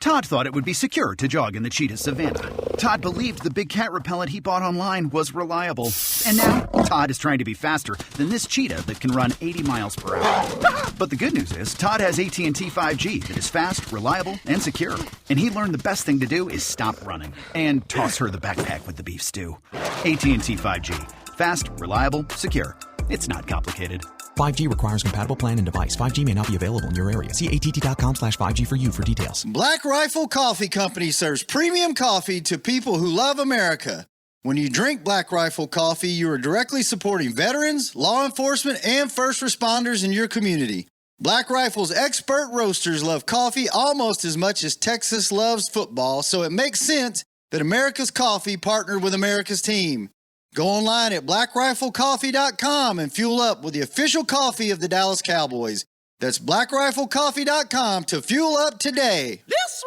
Speaker 11: Todd thought it would be secure to jog in the cheetah savanna. Todd believed the big cat repellent he bought online was reliable. And now, Todd is trying to be faster than this cheetah that can run 80 miles per hour. But the good news is, Todd has AT&T 5G that is fast, reliable, and secure. And he learned the best thing to do is stop running and toss her the backpack with the beef stew. AT&T 5G. Fast, reliable, secure. It's not complicated.
Speaker 12: 5G requires compatible plan and device. 5G may not be available in your area. See att.com/5G for you for details.
Speaker 13: Black Rifle Coffee Company serves premium coffee to people who love America. When you drink Black Rifle coffee, you are directly supporting veterans, law enforcement, and first responders in your community. Black Rifle's expert roasters love coffee almost as much as Texas loves football, so it makes sense that America's Coffee partnered with America's team. Go online at blackriflecoffee.com and fuel up with the official coffee of the Dallas Cowboys. That's blackriflecoffee.com to fuel up today.
Speaker 8: This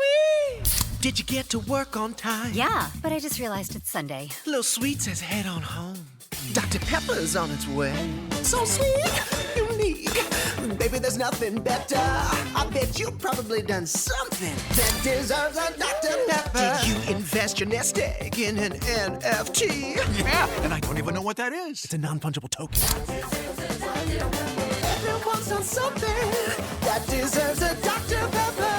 Speaker 8: sweet. Did you get to work on time?
Speaker 9: Yeah, but I just realized it's Sunday.
Speaker 8: Little Sweet says head on home. Dr. Pepper's on its way. So sweet, unique. Baby, there's nothing better. I bet you've probably done something that deserves a Dr. Pepper. Did you invest your nest egg in an NFT?
Speaker 10: Yeah, and I don't even know what that is.
Speaker 8: It's a non-fungible token. Everyone's done something that deserves a Dr. Pepper.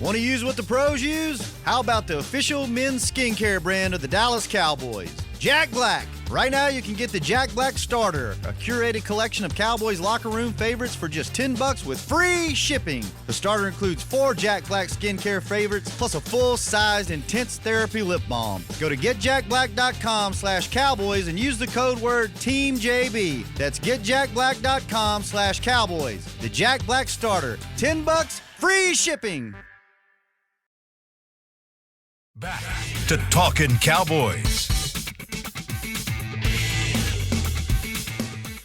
Speaker 13: Want to use what the pros use? How about the official men's skincare brand of the Dallas Cowboys, Jack Black? Right now, you can get the Jack Black Starter, a curated collection of Cowboys locker room favorites for just $10 with free shipping. The starter includes 4 Jack Black skincare favorites, plus a full-sized intense therapy lip balm. Go to getjackblack.com/Cowboys and use the code word TEAMJB. That's getjackblack.com/Cowboys. The Jack Black Starter, $10, free shipping.
Speaker 1: Back to Talkin' Cowboys.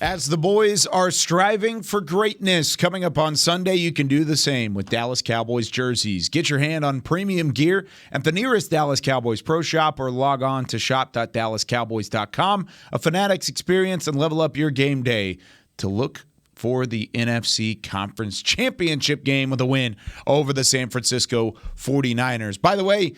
Speaker 4: As the boys are striving for greatness coming up on Sunday, you can do the same with Dallas Cowboys jerseys. Get your hand on premium gear at the nearest Dallas Cowboys Pro Shop or log on to shop.dallascowboys.com. A Fanatics experience and level up your game day to look for the NFC Conference Championship game with a win over the San Francisco 49ers. By the way,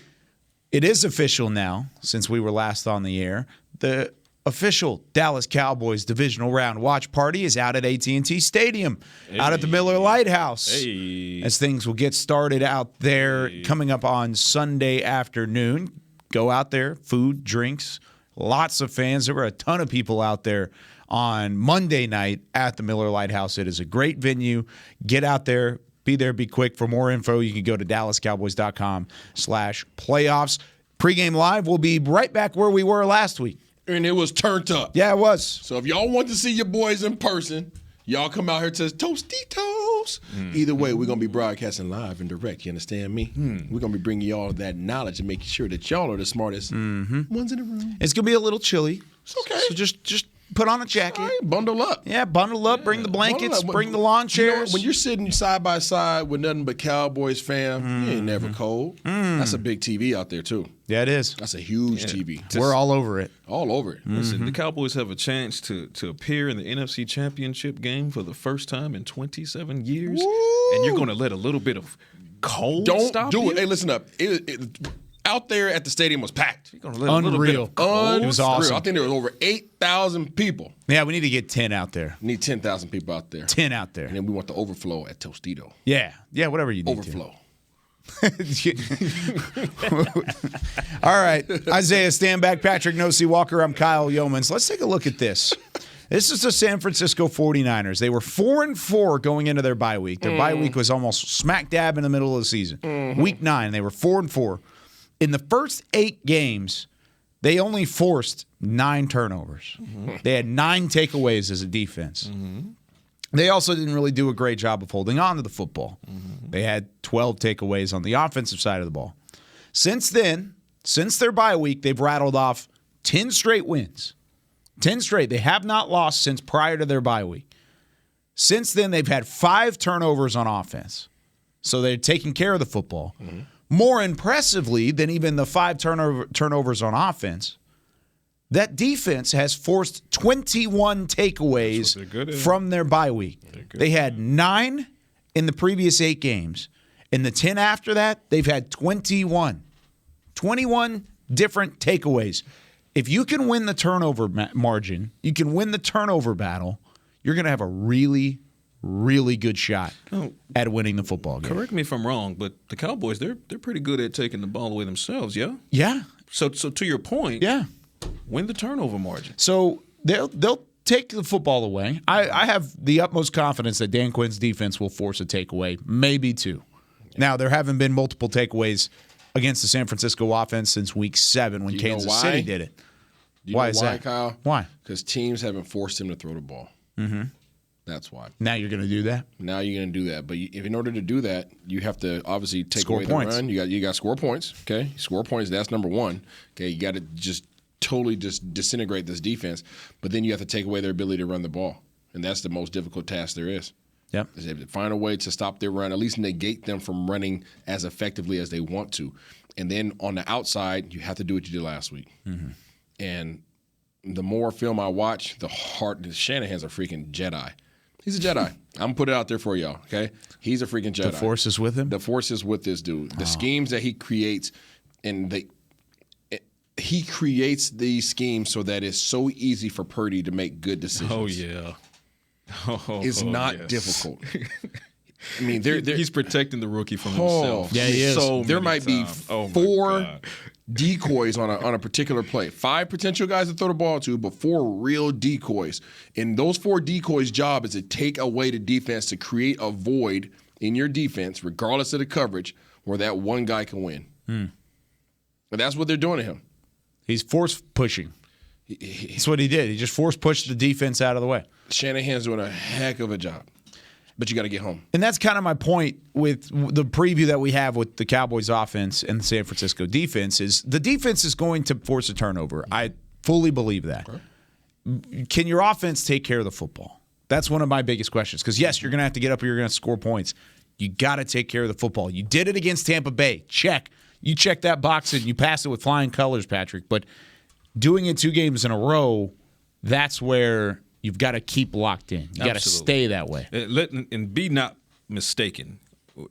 Speaker 4: it is official now, since we were last on the air. The official Dallas Cowboys divisional round watch party is out at AT&T Stadium, out at the Miller Lighthouse. As things will get started out there coming up on Sunday afternoon. Go out there, food, drinks, lots of fans. There were a ton of people out there on Monday night at the Miller Lighthouse. It is a great venue. Get out there. Be there, be quick. For more info, you can go to dallascowboys.com/playoffs. Pre-game live, we'll be right back where we were last week.
Speaker 2: And it was turned up.
Speaker 4: Yeah, it was.
Speaker 2: So if y'all want to see your boys in person, y'all come out here to Tostitos. Either way, we're going to be broadcasting live and direct. You understand me? We're going to be bringing y'all that knowledge and making sure that y'all are the smartest ones in the room.
Speaker 4: It's going to be a little chilly.
Speaker 2: It's okay.
Speaker 4: So just put on a jacket.
Speaker 2: Right, bundle up.
Speaker 4: Yeah, bundle up. Bring the blankets. Bring the lawn chairs.
Speaker 2: You know, when you're sitting side by side with nothing but Cowboys fam, you ain't never cold. That's a big TV out there, too.
Speaker 4: Yeah, it is.
Speaker 2: That's a huge TV.
Speaker 4: We're all over it.
Speaker 2: All over it.
Speaker 5: Listen, the Cowboys have a chance to appear in the NFC Championship game for the first time in 27 years. Woo! And you're going to let a little bit of cold stop
Speaker 2: do
Speaker 5: you?
Speaker 2: it. Hey, listen up. Out there at the stadium was packed.
Speaker 5: You're gonna let a little bit of
Speaker 2: cold.
Speaker 4: It was awesome.
Speaker 2: I think there was over 8,000 people.
Speaker 4: Yeah, we need to get 10 out there.
Speaker 2: We need 10,000 people out there.
Speaker 4: 10 out there.
Speaker 2: And then we want the overflow at Tostito.
Speaker 4: Yeah, whatever you need.
Speaker 2: Overflow.
Speaker 4: All right, Isaiah Stanback, Patrick Nosey Walker. I'm Kyle Yeomans. Let's take a look at this. This is the San Francisco 49ers. They were 4-4 going into their bye week. Their bye week was almost smack dab in the middle of the season. Week 9, they were 4-4. In the first 8 games, they only forced 9 turnovers. They had 9 takeaways as a defense. They also didn't really do a great job of holding on to the football. They had 12 takeaways on the offensive side of the ball. Since then, since their bye week, they've rattled off 10 straight wins. 10 straight. They have not lost since prior to their bye week. Since then, they've had 5 turnovers on offense. So they're taking care of the football. More impressively than even the 5 turnovers on offense, that defense has forced 21 takeaways from their bye week. They had 9 in the previous 8 games. In the 10 after that, they've had 21. 21 different takeaways. If you can win the turnover margin, you can win the turnover battle, you're going to have a really, really good shot at winning the football game.
Speaker 5: Correct me if I'm wrong, but the Cowboys, they're pretty good at taking the ball away themselves, yeah?
Speaker 4: Yeah.
Speaker 5: So to your point, win the turnover margin.
Speaker 4: So they'll take the football away. I have the utmost confidence that Dan Quinn's defense will force a takeaway, maybe 2. Now, there haven't been multiple takeaways against the San Francisco offense since week 7 when Kansas City did it.
Speaker 2: Why
Speaker 4: is that,
Speaker 2: Kyle?
Speaker 4: Why?
Speaker 2: Because teams haven't forced him to throw the ball. That's why.
Speaker 4: Now you're going to do that?
Speaker 2: Now you're going to do that. But if in order to do that, you have to obviously take away
Speaker 4: points.
Speaker 2: the run. You got to score points, okay? Score points, that's number 1. Okay, you got to just totally just disintegrate this defense. But then you have to take away their ability to run the ball. And that's the most difficult task there is.
Speaker 4: Yep.
Speaker 2: They have to find a way to stop their run, at least negate them from running as effectively as they want to. And then on the outside, you have to do what you did last week.
Speaker 4: Mm-hmm.
Speaker 2: And the more film I watch, the harder. Shanahan's a freaking Jedi. He's a Jedi. I'm going to put it out there for y'all, okay? He's a freaking Jedi.
Speaker 4: The Force is with him?
Speaker 2: The Force is with this dude. The schemes that he creates, and he creates these schemes so that it's so easy for Purdy to make good decisions.
Speaker 5: Oh, yeah.
Speaker 2: It's not difficult. I mean,
Speaker 5: he's protecting the rookie from himself.
Speaker 4: Yeah, he is.
Speaker 5: So
Speaker 2: there might be four
Speaker 5: God.
Speaker 2: decoys on a particular play. 5 potential guys to throw the ball to, but 4 real decoys. And those 4 decoys' job is to take away the defense, to create a void in your defense, regardless of the coverage, where that one guy can win. And that's what they're doing to him.
Speaker 4: He's force pushing. That's what he did. He just force pushed the defense out of the way.
Speaker 2: Shanahan's doing a heck of a job. But you got to get home.
Speaker 4: And that's kind of my point with the preview that we have with the Cowboys offense and the San Francisco defense is the defense is going to force a turnover. I fully believe that. Okay. Can your offense take care of the football? That's one of my biggest questions. Because, yes, you're going to have to get up and you're going to score points. You got to take care of the football. You did it against Tampa Bay. Check. You check that box and you pass it with flying colors, Patrick. But doing it 2 games in a row, that's where you've got to keep locked in. You got to stay that way.
Speaker 5: And be not mistaken.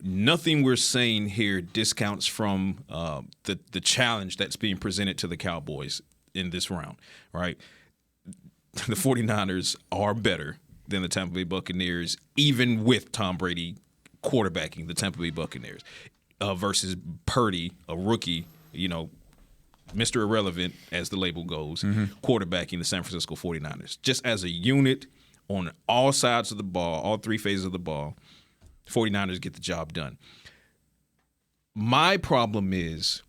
Speaker 5: Nothing we're saying here discounts from the challenge that's being presented to the Cowboys in this round, right? The 49ers are better than the Tampa Bay Buccaneers, even with Tom Brady quarterbacking the Tampa Bay Buccaneers versus Purdy, a rookie, Mr. Irrelevant, as the label goes, quarterbacking the San Francisco 49ers. Just as a unit on all sides of the ball, all 3 phases of the ball, 49ers get the job done. My problem is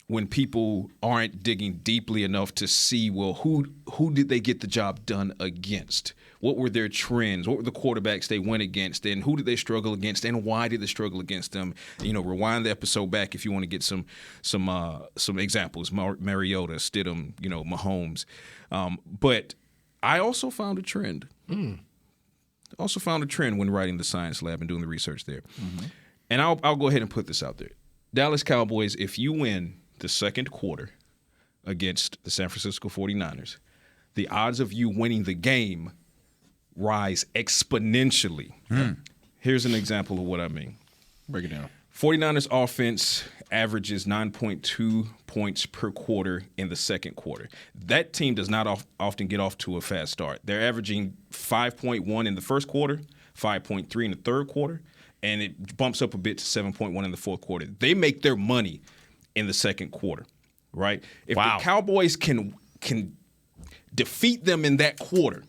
Speaker 5: when people aren't digging deeply enough to see, well, who did they get the job done against? What were their trends? What were the quarterbacks they went against? And who did they struggle against? And why did they struggle against them? Rewind the episode back if you want to get some examples. Mariota, Stidham, Mahomes. But I also found a trend. Also found a trend when writing the Science Lab and doing the research there. And I'll go ahead and put this out there. Dallas Cowboys, if you win the second quarter against the San Francisco 49ers, the odds of you winning the game rise exponentially. Here's an example of what I mean.
Speaker 2: Break it down.
Speaker 5: 49ers offense averages 9.2 points per quarter in the second quarter. That team does not often get off to a fast start. They're averaging 5.1 in the first quarter, 5.3 in the third quarter, and it bumps up a bit to 7.1 in the fourth quarter. They make their money in the second quarter, right? If the Cowboys can defeat them in that quarter,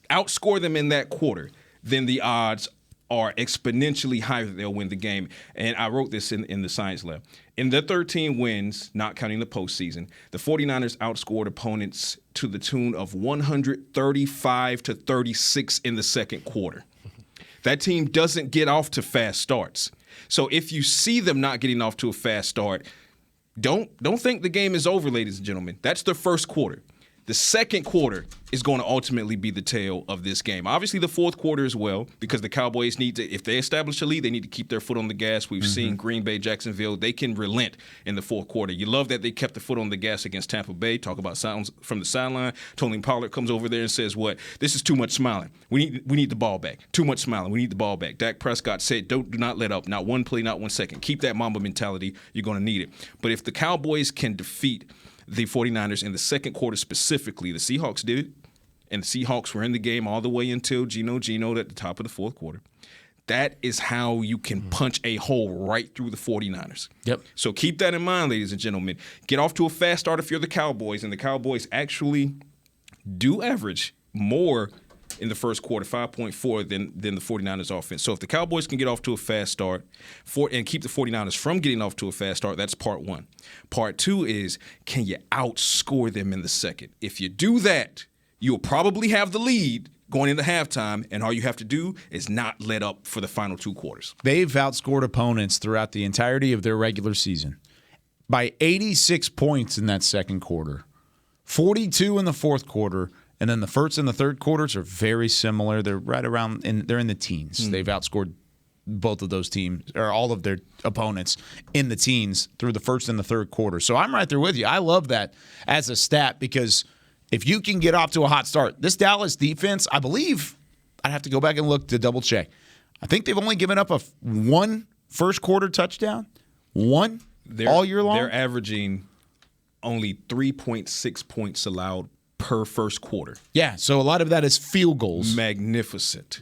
Speaker 5: outscore them in that quarter, then the odds are exponentially higher that they'll win the game. And I wrote this in the Science Lab. In the 13 wins, not counting the postseason, the 49ers outscored opponents to the tune of 135-36 in the second quarter. That team doesn't get off to fast starts. So if you see them not getting off to a fast start, don't think the game is over, ladies and gentlemen. That's the first quarter. The second quarter is going to ultimately be the tale of this game. Obviously, the fourth quarter as well, because the Cowboys need to, if they establish a lead, they need to keep their foot on the gas. We've seen Green Bay, Jacksonville, they can relent in the fourth quarter. You love that they kept the foot on the gas against Tampa Bay. Talk about sounds from the sideline. Tony Pollard comes over there and says, what? This is too much smiling. We need the ball back. Too much smiling. We need the ball back. Dak Prescott said, do not let up. Not one play, not 1 second. Keep that Mamba mentality. You're going to need it. But if the Cowboys can defeat the 49ers in the second quarter specifically, the Seahawks did it, and the Seahawks were in the game all the way until Geno at the top of the fourth quarter. That is how you can punch a hole right through the 49ers.
Speaker 4: Yep.
Speaker 5: So keep that in mind, ladies and gentlemen. Get off to a fast start if you're the Cowboys, and the Cowboys actually do average more in the first quarter, 5.4 than the 49ers offense. So if the Cowboys can get off to a fast start and keep the 49ers from getting off to a fast start, that's part one. Part two is, can you outscore them in the second? If you do that, you'll probably have the lead going into halftime, and all you have to do is not let up for the final 2 quarters.
Speaker 4: They've outscored opponents throughout the entirety of their regular season by 86 points in that second quarter, 42 in the fourth quarter, And then the first and the third quarters are very similar. They're right around, they're in the teens. They've outscored both of those teams, or all of their opponents, in the teens through the first and the third quarter. So I'm right there with you. I love that as a stat because if you can get off to a hot start, this Dallas defense, I believe, I'd have to go back and look to double check. I think they've only given up one first quarter touchdown. One all year long.
Speaker 5: They're averaging only 3.6 points allowed per first quarter.
Speaker 4: Yeah, so a lot of that is field goals.
Speaker 5: Magnificent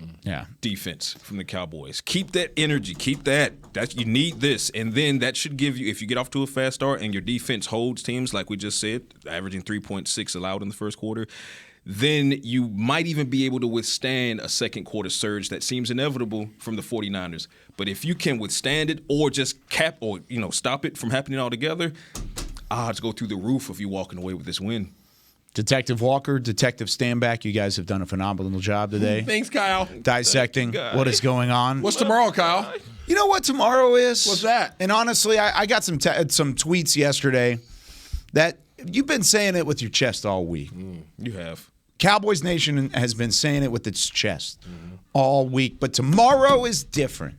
Speaker 5: defense from the Cowboys. Keep that energy. Keep that. You need this. And then that should give you, if you get off to a fast start and your defense holds teams, like we just said, averaging 3.6 allowed in the first quarter, then you might even be able to withstand a second quarter surge that seems inevitable from the 49ers. But if you can withstand it or just stop it from happening altogether, odds go through the roof of you walking away with this win.
Speaker 4: Detective Walker, Detective Standback, you guys have done a phenomenal job today.
Speaker 2: Thanks, Kyle.
Speaker 4: Dissecting what is going on.
Speaker 2: What's tomorrow, Kyle?
Speaker 4: You know what tomorrow is?
Speaker 2: What's that?
Speaker 4: And honestly, I got some tweets yesterday that you've been saying it with your chest all week.
Speaker 5: You have.
Speaker 4: Cowboys Nation has been saying it with its chest all week, but tomorrow is different.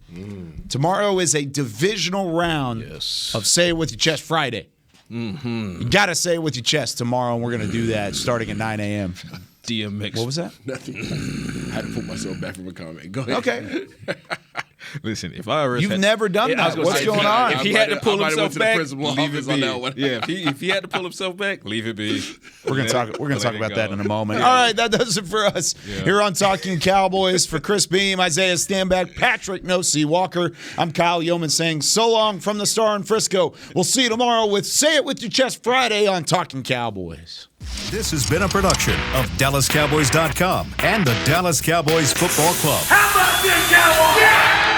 Speaker 4: Tomorrow is a divisional round of Say It With Your Chest Friday. You got to say it with your chest tomorrow, and we're going to do that starting at 9 a.m.
Speaker 5: DMX.
Speaker 4: What was that?
Speaker 2: Nothing. I had to pull myself back from a comment. Go ahead.
Speaker 4: Okay.
Speaker 5: Listen, if IRS
Speaker 4: You've never done that. What's going on?
Speaker 5: If he had to pull himself back,
Speaker 2: leave it be.
Speaker 5: Yeah, if he had to pull himself back, leave it be.
Speaker 4: We're gonna talk about that in a moment. All right, that does it for us here on Talking Cowboys. For Chris Beam, Isaiah Standback, Patrick No C Walker, I'm Kyle Yeoman saying so long from the Star in Frisco. We'll see you tomorrow with Say It With Your Chest Friday on Talking Cowboys.
Speaker 1: This has been a production of DallasCowboys.com and the Dallas Cowboys Football Club.
Speaker 3: How about this, Cowboys? Yeah!